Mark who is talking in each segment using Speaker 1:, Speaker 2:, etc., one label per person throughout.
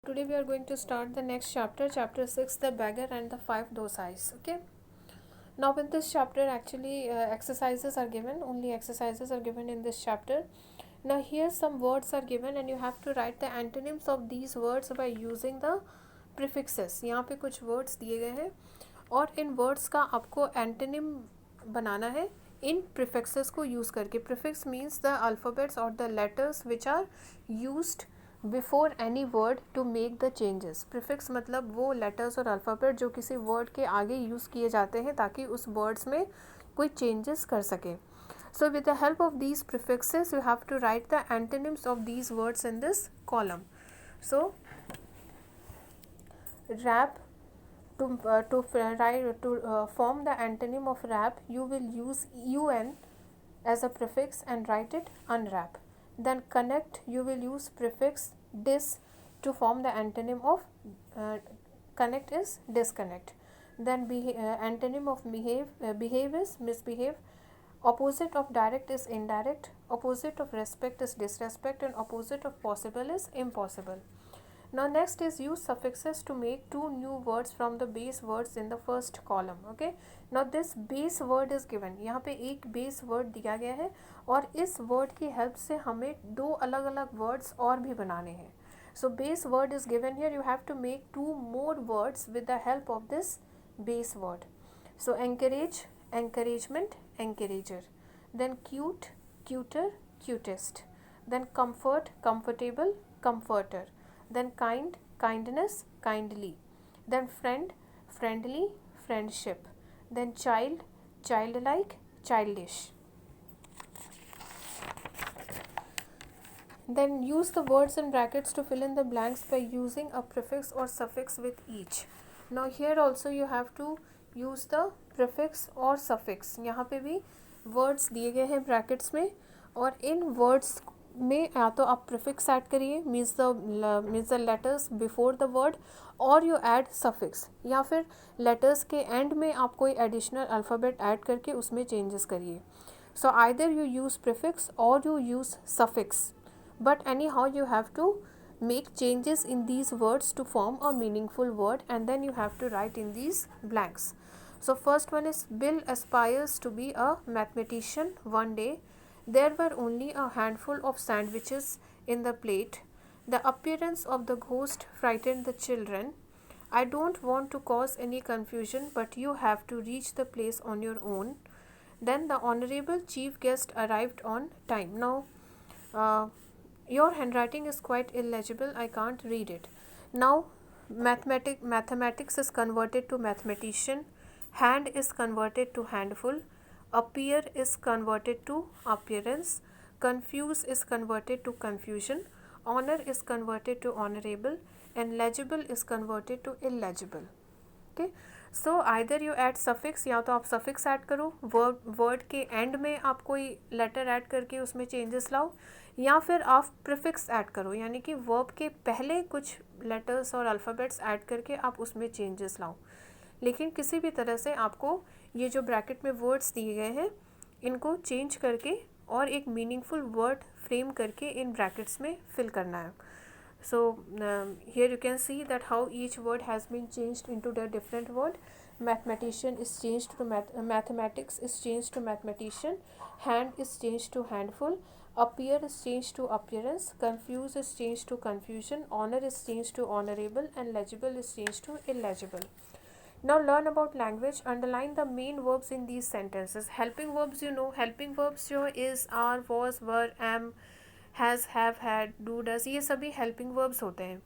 Speaker 1: Today we are going to start the next chapter, chapter 6, the beggar and the five dosais. Okay. Now in this chapter actually exercises are given, only exercises are given in this chapter. Now here some words are given and you have to write the antonyms of these words by using the prefixes. यहाँ पे कुछ words दिए गए हैं और इन words का आपको antonym बनाना है इन prefixes को use करके. Prefix means the alphabets or the letters which are used before any word to make the changes. Prefix मतलब वो लेटर्स और अल्फ़ाबेट जो किसी वर्ड के आगे यूज़ किए जाते हैं ताकि उस वर्ड्स में कोई चेंजेस कर सके. So with the help of these prefixes you have to write the antonyms of these words in this column. So rap, to form the antonym of rap you will use un as a prefix and write it unwrap. Then connect you will use prefix dis to form the antonym of connect is disconnect. Then antonym of behave is misbehave. Opposite of direct is indirect. Opposite of respect is disrespect and opposite of possible is impossible. Now next is use suffixes to make two new words from the base words in the first column. Okay. Now this base word is given. यहाँ पे एक base word दिया गया है और इस word की help से हमें दो अलग अलग words और भी बनाने हैं. So base word is given here. You have to make two more words with the help of this base word. So encourage, encouragement, encourager. Then cute, cuter, cutest. Then comfort, comfortable, comforter. Then kind, kindness, kindly. Then friend, friendly, friendship. Then child, childlike, childish. Then use the words in brackets to fill in the blanks by using a prefix or suffix with each. Now here also you have to use the prefix or suffix. यहाँ पे भी words दिए गए हैं brackets में और इन words में या तो आप prefix ऐड करिए means the letters before the word और you add suffix या फिर letters के end में आप कोई additional alphabet ऐड करके उसमें changes करिए. So either you use prefix or you use suffix. But anyhow you have to make changes in these words to form a meaningful word and then you have to write in these blanks. So first one is Bill aspires to be a mathematician one day. There were only a handful of sandwiches in the plate. The appearance of the ghost frightened the children. I don't want to cause any confusion, but you have to reach the place on your own. Then the honorable chief guest arrived on time. Now, your handwriting is quite illegible. I can't read it. Now, mathematics is converted to mathematician. Hand is converted to handful. Appear is converted to appearance. Confuse is converted to confusion. Honor is converted to honorable. And legible is converted to illegible. Okay. So either you add suffix या तो आप suffix add करो word के end में आप कोई letter add करके उसमें changes लाओ या फिर आप prefix ऐड करो यानी कि verb के पहले कुछ letters और alphabets ऐड करके आप उसमें changes लाओ. लेकिन किसी भी तरह से आपको ये जो ब्रैकेट में वर्ड्स दिए गए हैं इनको चेंज करके और एक मीनिंगफुल वर्ड फ्रेम करके इन ब्रैकेट्स में फिल करना है. So here you can see that how each word has been changed into the different word. Mathematician is changed to mathematics is changed to mathematician. Hand is changed to handful. Appear is changed to appearance. Confuse is changed to confusion. Honor is changed to honorable and legible is changed to illegible. Now learn about language. Underline the main verbs in these sentences. Helping verbs, you know, helping verbs जो is, are, was, were, am, has, have, had, do, does, ये सभी helping verbs होते हैं.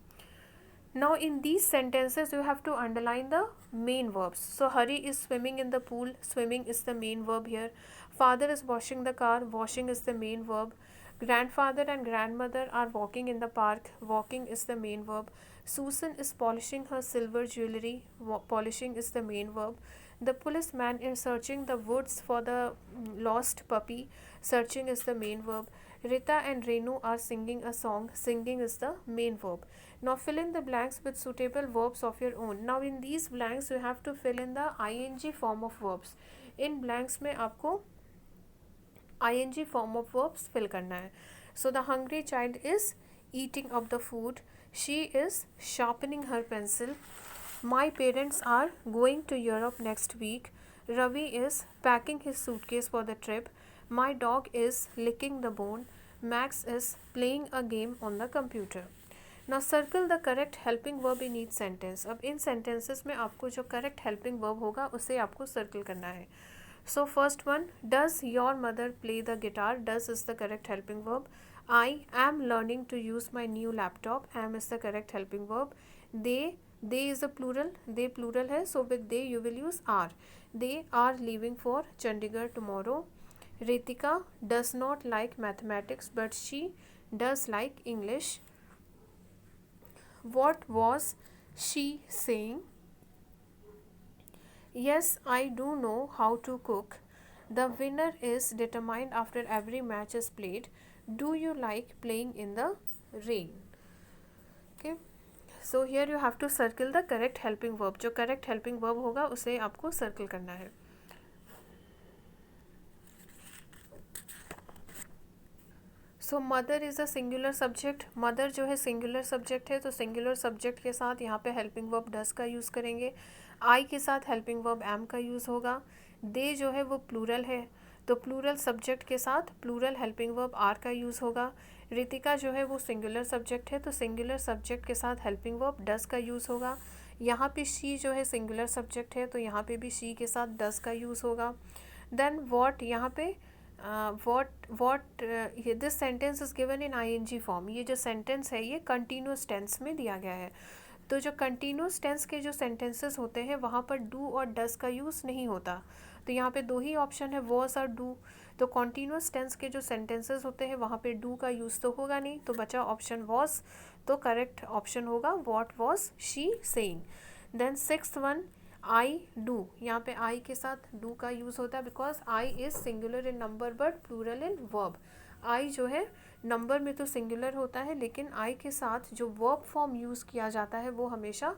Speaker 1: Now in these sentences you have to underline the main verbs. So Hari is swimming in the pool. Swimming is the main verb here. Father is washing the car. Washing is the main verb. Grandfather and grandmother are walking in the park. Walking is the main verb. Susan is polishing her silver jewelry. Polishing is the main verb. The policeman is searching the woods for the lost puppy. Searching is the main verb. Rita and Renu are singing a song. Singing is the main verb. Now fill in the blanks with suitable verbs of your own. Now in these blanks you have to fill in the ing form of verbs. In blanks में आपको ing form of verbs fill करना है. So the hungry child is eating up the food. She is sharpening her pencil. My parents are going to Europe next week. Ravi is packing his suitcase for the trip. My dog is licking the bone. Max is playing a game on the computer. Now circle the correct helping verb in each sentence. अब इन sentences में आपको जो correct helping verb होगा उसे आपको circle करना है. So first one, does your mother play the guitar? Does is the correct helping verb. I am learning to use my new laptop. Am is the correct helping verb. They is a plural. They plural है, so with they you will use are. They are leaving for Chandigarh tomorrow. Ritika does not like mathematics, but she does like English. What was she saying? Yes, I do know how to cook. The winner is determined after every match is played. Do you like playing in the rain? Okay. So here you have to circle the correct helping verb. जो correct helping verb होगा उसे आपको circle करना है. So mother is a singular subject. Mother जो है singular subject है, तो सिंगुलर सब्जेक्ट के साथ यहाँ पे हेल्पिंग वर्ब डस का यूज़ करेंगे. आई के साथ हेल्पिंग वर्ब एम का यूज़ होगा. दे जो है वो प्लूरल है, तो प्लूरल सब्जेक्ट के साथ प्लूरल हेल्पिंग वर्ब आर का यूज़ होगा. रितिका जो है वो सिंगुलर सब्जेक्ट है, तो सिंगुलर सब्जेक्ट के साथ हेल्पिंग वर्ब डस का यूज़ होगा. यहाँ पे शी जो है सिंगुलर सब्जेक्ट है, तो यहाँ पे भी शी के साथ डस का यूज़ होगा. देन वॉट, यहाँ पे this sentence is given in ING form. ये जो सेंटेंस है ये कंटिन्यूस टेंस में दिया गया है. तो जो कंटिन्यूस टेंस के जो सेंटेंसेस होते हैं वहाँ पर डू और डस का यूज़ नहीं होता. तो यहाँ पे दो ही ऑप्शन है, वॉज और डू. तो कंटिन्यूस टेंस के जो सेंटेंसेस होते हैं वहाँ पे डू का यूज़ तो होगा नहीं, तो बचा ऑप्शन वॉज. तो करेक्ट ऑप्शन होगा what was she saying. Then sixth one, I do. यहाँ पे आई के साथ डू का यूज़ होता है because I is singular in number but plural in verb. I जो है नंबर में तो सिंगुलर होता है, लेकिन आई के साथ जो वर्ब फॉर्म यूज़ किया जाता है वो हमेशा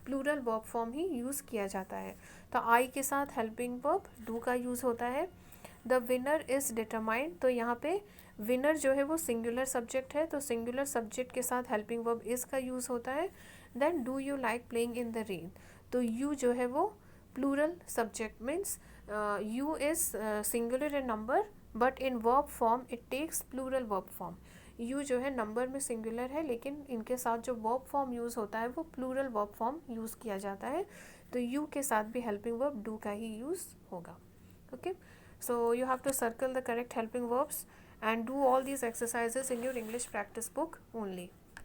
Speaker 1: प्लूरल वर्ब फॉर्म ही यूज़ किया जाता है. तो आई के साथ हेल्पिंग वर्ब डू का यूज़ होता है. The winner is determined. तो यहाँ पे विनर जो है वो सिंगुलर सब्जेक्ट है, तो सिंगुलर सब्जेक्ट के साथ हेल्पिंग वर्ब इज़ का यूज़ होता है. Then do you like playing in the rain. तो यू जो है वो plural subject means you is singular in number but in verb form it takes plural verb form. You जो है number में सिंगुलर है, लेकिन इनके साथ जो वर्ब फॉर्म यूज़ होता है वो प्लूरल वर्ब फॉर्म यूज़ किया जाता है. तो यू के साथ भी हेल्पिंग वर्ब डू का ही यूज़ होगा. Okay, so you have to circle the correct helping verbs and do all these exercises in your English practice book only.